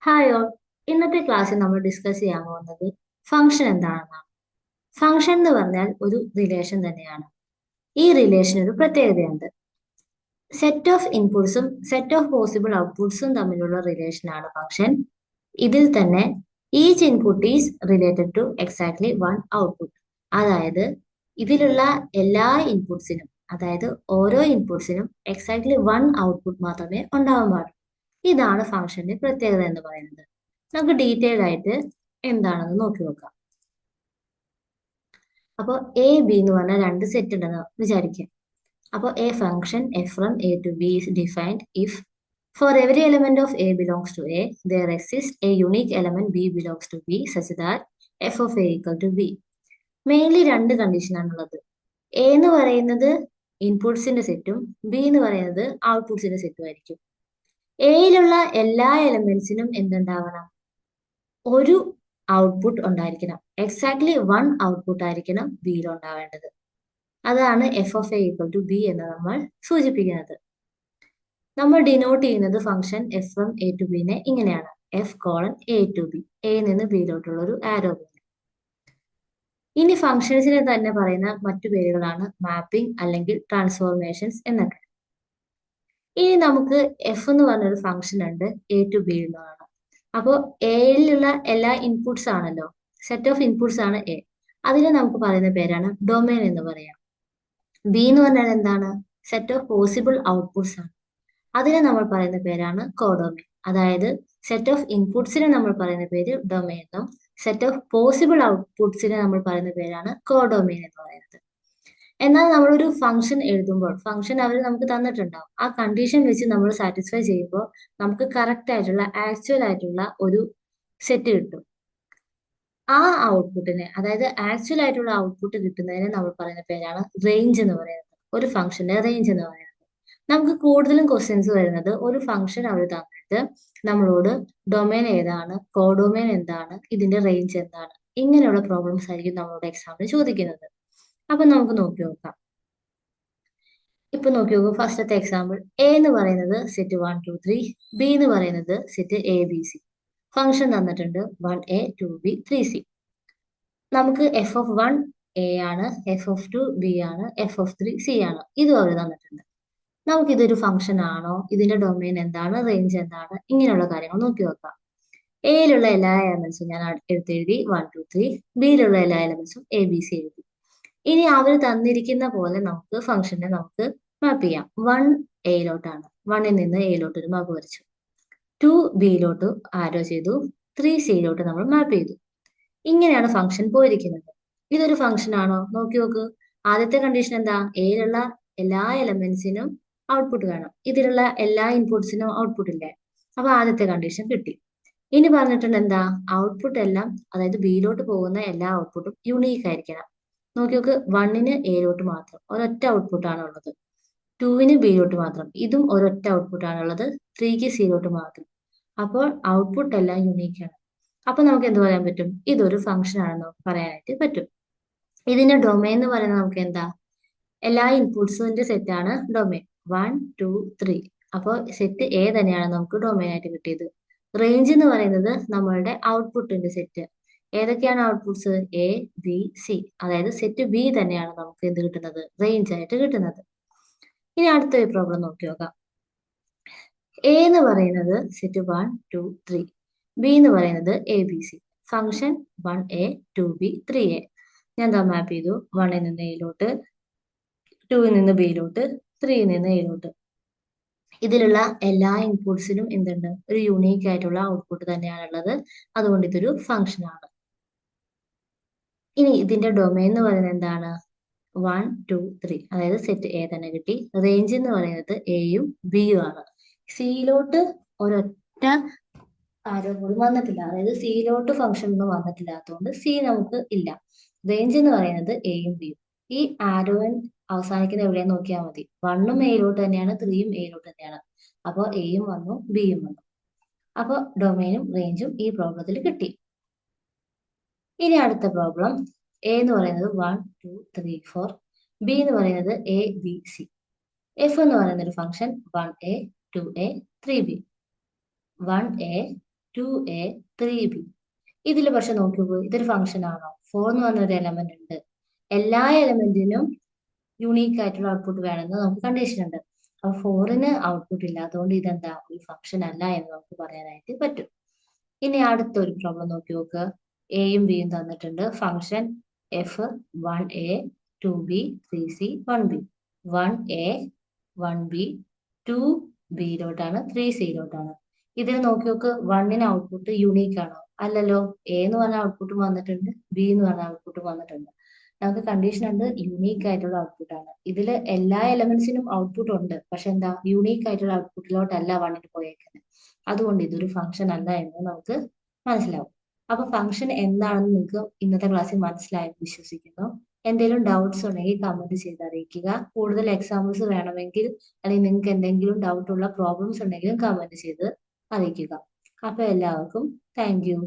Hi all. ഇന്നത്തെ ക്ലാസ്സിൽ നമ്മൾ ഡിസ്കസ് ചെയ്യാൻ പോകുന്നത് ഫംഗ്ഷൻ എന്താണെന്നാണ്. ഫംഗ്ഷൻ എന്ന് പറഞ്ഞാൽ ഒരു റിലേഷൻ തന്നെയാണ്. ഈ റിലേഷൻ ഒരു പ്രത്യേകതയുണ്ട്. സെറ്റ് ഓഫ് ഇൻപുട്സും സെറ്റ് ഓഫ് പോസിബിൾ ഔട്ട്പുട്സും തമ്മിലുള്ള റിലേഷനാണ് ഫംഗ്ഷൻ. ഇതിൽ തന്നെ each input is related to exactly one output. അതായത് ഇതിലുള്ള എല്ലാ ഇൻപുട്സിനും, അതായത് ഓരോ ഇൻപുട്സിനും എക്സാക്ട്ലി വൺ ഔട്ട്പുട്ട് മാത്രമേ ഉണ്ടാവാൻ പാടുള്ളൂ. ഇതാണ് ഫംഗ്ഷന്റെ പ്രത്യേകത എന്ന് പറയുന്നത്. നമുക്ക് ഡീറ്റെയിൽ ആയിട്ട് എന്താണെന്ന് നോക്കി നോക്കാം. അപ്പോൾ എ ബി എന്ന് പറഞ്ഞ രണ്ട് സെറ്റ് ഉണ്ടെന്ന് വിചാരിക്കാം. അപ്പോൾ a function F from A to B is defined if for every element of A belongs to A, there exists a unique element B belongs to B such that f of A equal to B. Mainly രണ്ട് കണ്ടീഷനാണുള്ളത്. A എന്ന് പറയുന്നത് ഇൻപുട്സിന്റെ സെറ്റും B എന്ന് പറയുന്നത് ഔട്ട്പുട്സിന്റെ സെറ്റും ആയിരിക്കും. എയിലുള്ള എല്ലാ എലമെന്റ്സിനും എന്തുണ്ടാവണം? ഒരു ഔട്ട്പുട്ട് ഉണ്ടായിരിക്കണം. എക്സാക്ട്ലി വൺ ഔട്ട്പുട്ട് ആയിരിക്കണം ബിയിൽ ഉണ്ടാവേണ്ടത്. അതാണ് F of A equal to B എന്ന് നമ്മൾ സൂചിപ്പിക്കുന്നത്. നമ്മൾ ഡിനോട്ട് ചെയ്യുന്നത് function F from A to ബിനെ ഇങ്ങനെയാണ്: F colon A to B, എയിൽ നിന്ന് ബിയിലോട്ടുള്ള ഒരു ആരോ പോലെ. ഇനി ഫംഗ്ഷൻസിനെ തന്നെ പറയുന്ന മറ്റു പേരുകളാണ് മാപ്പിംഗ് അല്ലെങ്കിൽ ട്രാൻസ്ഫോർമേഷൻസ് എന്നൊക്കെ. ഇനി നമുക്ക് എഫ് എന്ന് പറഞ്ഞൊരു ഫംഗ്ഷൻ ഉണ്ട് എ ടു ബി എന്നതാണ്. അപ്പോൾ എയിലുള്ള എല്ലാ ഇൻപുട്സ് ആണല്ലോ, സെറ്റ് ഓഫ് ഇൻപുട്സ് ആണ് എ. അതിനെ നമുക്ക് പറയുന്ന പേരാണ് ഡൊമൈൻ എന്ന് പറയാം. ബി എന്ന് പറഞ്ഞാൽ എന്താണ്? സെറ്റ് ഓഫ് പോസിബിൾ ഔട്ട്പുട്സ് ആണ്. അതിനെ നമ്മൾ പറയുന്ന പേരാണ് കോഡൊമൈൻ. അതായത് സെറ്റ് ഓഫ് ഇൻപുട്സിനെ നമ്മൾ പറയുന്ന പേര് ഡൊമൈൻ എന്നും സെറ്റ് ഓഫ് പോസിബിൾ ഔട്ട്പുട്സിനെ നമ്മൾ പറയുന്ന പേരാണ് കോഡൊമൈൻ എന്ന് പറയുന്നത്. എന്നാൽ നമ്മളൊരു ഫംഗ്ഷൻ എഴുതുമ്പോൾ ഫംഗ്ഷൻ അവർ നമുക്ക് തന്നിട്ടുണ്ടാവും. ആ കണ്ടീഷൻ വെച്ച് നമ്മൾ സാറ്റിസ്ഫൈ ചെയ്യുമ്പോൾ നമുക്ക് കറക്റ്റ് ആയിട്ടുള്ള ആക്ച്വൽ ആയിട്ടുള്ള ഒരു സെറ്റ് കിട്ടും. ആ ഔട്ട്പുട്ടിനെ, അതായത് ആക്ച്വൽ ആയിട്ടുള്ള ഔട്ട്പുട്ട് കിട്ടുന്നതിനെ നമ്മൾ പറയുന്ന പേരാണ് റേഞ്ച് എന്ന് പറയുന്നത്. ഒരു ഫംഗ്ഷന്റെ റേഞ്ച് എന്ന് പറയുന്നത്. നമുക്ക് കൂടുതലും ക്വസ്റ്റ്യൻസ് വരുന്നത് ഒരു ഫംഗ്ഷൻ അവർ തന്നിട്ട് നമ്മളോട് ഡൊമൈൻ ഏതാണ്, കോഡൊമൈൻ എന്താണ്, ഇതിന്റെ റേഞ്ച് എന്താണ്, ഇങ്ങനെയുള്ള പ്രോബ്ലംസ് ആയിരിക്കും നമ്മളോട് എക്സാമിന് ചോദിക്കുന്നത്. അപ്പൊ നമുക്ക് നോക്കി നോക്കാം. ഇപ്പൊ നോക്കി നോക്കൂ, ഫസ്റ്റത്തെ എക്സാമ്പിൾ. എ എന്ന് പറയുന്നത് സെറ്റ് 1 2 3, ബി എന്ന് പറയുന്നത് set A B C. Function തന്നിട്ടുണ്ട് 1A 2B 3C. നമുക്ക് എഫ് ഓഫ് 1 എ ആണ്, എഫ് ഓഫ് 2 ബി ആണ്, എഫ് ഓഫ് 3 സി ആണ്. ഇതും അവർ തന്നിട്ടുണ്ട്. നമുക്ക് ഇതൊരു ഫംഗ്ഷൻ ആണോ, ഇതിന്റെ ഡൊമൈൻ എന്താണ്, റേഞ്ച് എന്താണ്, ഇങ്ങനെയുള്ള കാര്യങ്ങൾ നോക്കി നോക്കാം. എയിലുള്ള എല്ലാ എലമെന്റ്സും ഞാൻ എടുത്തെഴുതി 1 2 3, ബിയിലുള്ള എല്ലാ എലമെന്റ്സും എ ബി സി എഴുതി. ഇനി അവർ തന്നിരിക്കുന്ന പോലെ നമുക്ക് ഫംഗ്ഷനെ നമുക്ക് മാപ്പ് ചെയ്യാം. 1 എയിലോട്ടാണ്, 1ൽ നിന്ന് എയിലോട്ട് ഒരു മാപ്പ് വരച്ചു. 2 ബിയിലോട്ട് ആരോ ചെയ്തു, 3 സിയിലോട്ട് നമ്മൾ മാപ്പ് ചെയ്തു. ഇങ്ങനെയാണ് ഫംഗ്ഷൻ പോയിരിക്കുന്നത്. ഇതൊരു ഫംഗ്ഷൻ ആണോ? നോക്കി നോക്ക്. ആദ്യത്തെ കണ്ടീഷൻ എന്താ? എയിലുള്ള എല്ലാ എലമെന്റ്സിനും ഔട്ട്പുട്ട് വേണം. ഇതിലുള്ള എല്ലാ ഇൻപുട്സിനും ഔട്ട്പുട്ട് ഇല്ലേ? അപ്പൊ ആദ്യത്തെ കണ്ടീഷൻ കിട്ടി. ഇനി പറഞ്ഞിട്ടുണ്ട് എന്താ? ഔട്ട്പുട്ട് എല്ലാം, അതായത് ബിയിലോട്ട് പോകുന്ന എല്ലാ ഔട്ട്പുട്ടും യുണീക്ക് ആയിരിക്കണം. നോക്കി നോക്ക്, 1ന് എയിലോട്ട് മാത്രം ഒരൊറ്റ ഔട്ട്പുട്ട് ആണുള്ളത്, 2ന് ബിയിലോട്ട് മാത്രം, ഇതും ഒരൊറ്റ ഔട്ട്പുട്ട് ആണുള്ളത്, 3ക്ക് സിയിലോട്ട് മാത്രം. അപ്പോൾ ഔട്ട്പുട്ട് എല്ലാം യുണീക്ക് ആണ്. അപ്പൊ നമുക്ക് എന്ത് പറയാൻ പറ്റും? ഇതൊരു ഫംഗ്ഷൻ ആണെന്ന് പറയാനായിട്ട് പറ്റും. ഇതിന്റെ ഡൊമൈൻ എന്ന് പറയുന്നത് നമുക്ക് എന്താ? എല്ലാ ഇൻപുട്സിന്റെ സെറ്റ് ആണ് ഡൊമൈൻ. 1 2 3. അപ്പോൾ സെറ്റ് എ തന്നെയാണ് നമുക്ക് ഡൊമൈൻ ആയിട്ട് കിട്ടിയത്. റേഞ്ച് എന്ന് പറയുന്നത് നമ്മളുടെ ഔട്ട്പുട്ടിന്റെ സെറ്റ്. ഏതൊക്കെയാണ് ഔട്ട്പുട്ട്സ്? A B C. അതായത് സെറ്റ് ബി തന്നെയാണ് നമുക്ക് എന്ത് കിട്ടുന്നത്? റേഞ്ച് ആയിട്ട് കിട്ടുന്നത്. ഇനി അടുത്തൊരു പ്രോബ്ലം നോക്കി നോക്കാം. എ എന്ന് പറയുന്നത് സെറ്റ് 1 2 3, ബി എന്ന് പറയുന്നത് A B C. Function 1A 2B 3A. ഞാൻ എന്താ മാപ്പ് ചെയ്തു? 1ൽ നിന്ന് എയിലോട്ട്, 2ൽ നിന്ന് ബിയിലോട്ട്, 3ൽ നിന്ന് എയിലോട്ട്. ഇതിലുള്ള എല്ലാ ഇൻപുട്സിനും എന്തുണ്ട്? ഒരു യുണീക്ക് ആയിട്ടുള്ള ഔട്ട്പുട്ട് തന്നെയാണുള്ളത്. അതുകൊണ്ട് ഇതൊരു ഫംഗ്ഷൻ ആണ്. ഇനി ഇതിന്റെ ഡൊമൈൻ എന്ന് പറയുന്നത് എന്താണ്? 1 2 3, അതായത് സെറ്റ് എ തന്നെ കിട്ടി. റേഞ്ച് എന്ന് പറയുന്നത് എയും ബിയും ആണ്. സിയിലോട്ട് ഒരൊറ്റ ആരോ പോലും വന്നിട്ടില്ല, അതായത് സിയിലോട്ട് ഫംഗ്ഷൻ ഒന്നും വന്നിട്ടില്ലാത്തതുകൊണ്ട് സി നമുക്ക് ഇല്ല. റേഞ്ച് എന്ന് പറയുന്നത് എയും ബിയും. ഈ ആരോൻ അവസാനിക്കുന്ന എവിടെയാന്ന് നോക്കിയാൽ മതി. 1ഉം എയിലോട്ട് തന്നെയാണ്, 3യും എയിലോട്ട് തന്നെയാണ്. അപ്പോൾ എയും വന്നു, ബിയും വന്നു. അപ്പോൾ ഡൊമൈനും റേഞ്ചും ഈ പ്രോബ്ലത്തിൽ കിട്ടി. ഇനി അടുത്ത പ്രോബ്ലം. എ എന്ന് പറയുന്നത് 1 2 3 4, ബി എന്ന് പറയുന്നത് എ ബി സി. എഫ് എന്ന് പറയുന്ന ഒരു function 1A 2A 3B. 1A 2a 3b. ഇതിൽ പക്ഷെ നോക്കിക്കോ, ഇതൊരു ഫംഗ്ഷൻ ആണോ? 4 എന്ന് പറഞ്ഞ ഒരു എലമെന്റ് ഉണ്ട്. എല്ലാ എലമെന്റിനും യുണീക്ക് ആയിട്ടുള്ള ഔട്ട്പുട്ട് വേണമെന്ന് നമുക്ക് കണ്ടീഷൻ ഉണ്ട്. അപ്പൊ 4ന് ഔട്ട്പുട്ട് ഇല്ല, അതുകൊണ്ട് ഇതെന്താ, ഒരു ഫംഗ്ഷൻ അല്ല എന്ന് നമുക്ക് പറയാനായിട്ട് പറ്റും. ഇനി അടുത്തൊരു പ്രോബ്ലം നോക്കി നോക്ക്. എയും ബിയും തന്നിട്ടുണ്ട്. Function F 1a 2b 3c 1b. 1a 1b 2bയിലോട്ടാണ് 3cയിലോട്ടാണ്. ഇതിൽ നോക്കി നോക്ക്, 1ന് ഔട്ട്പുട്ട് യുണീക്ക് ആണോ? അല്ലല്ലോ. എ എന്ന് പറഞ്ഞ ഔട്ട്പുട്ട് വന്നിട്ടുണ്ട്, ബി എന്ന് പറഞ്ഞ ഔട്ട്പുട്ട് വന്നിട്ടുണ്ട്. നമുക്ക് കണ്ടീഷൻ ഉണ്ട്, യുണീക്ക് ആയിട്ടുള്ള ഔട്ട്പുട്ട് ആണ്. ഇതിൽ എല്ലാ എലമെന്റ്സിനും ഔട്ട്പുട്ട് ഉണ്ട്, പക്ഷെ എന്താ, യുണീക്ക് ആയിട്ടുള്ള ഔട്ട്പുട്ടിലോട്ടല്ല 1ന് പോയേക്കുന്നത്. അതുകൊണ്ട് ഇതൊരു ഫംഗ്ഷൻ അല്ല എന്ന് നമുക്ക് മനസ്സിലാവും. അപ്പൊ ഫംഗ്ഷൻ എന്താണെന്ന് നിങ്ങൾക്ക് ഇന്നത്തെ ക്ലാസ്സിൽ മനസ്സിലായെന്ന് വിശ്വസിക്കുന്നു. എന്തെങ്കിലും ഡൗട്ട്സ് ഉണ്ടെങ്കിൽ കമന്റ് ചെയ്ത് അറിയിക്കുക. കൂടുതൽ എക്സാമ്പിൾസ് വേണമെങ്കിൽ, അല്ലെങ്കിൽ നിങ്ങൾക്ക് എന്തെങ്കിലും ഡൗട്ട് ഉള്ള പ്രോബ്ലംസ് ഉണ്ടെങ്കിലും കമന്റ് ചെയ്ത് അറിയിക്കുക. അപ്പൊ എല്ലാവർക്കും താങ്ക് യു.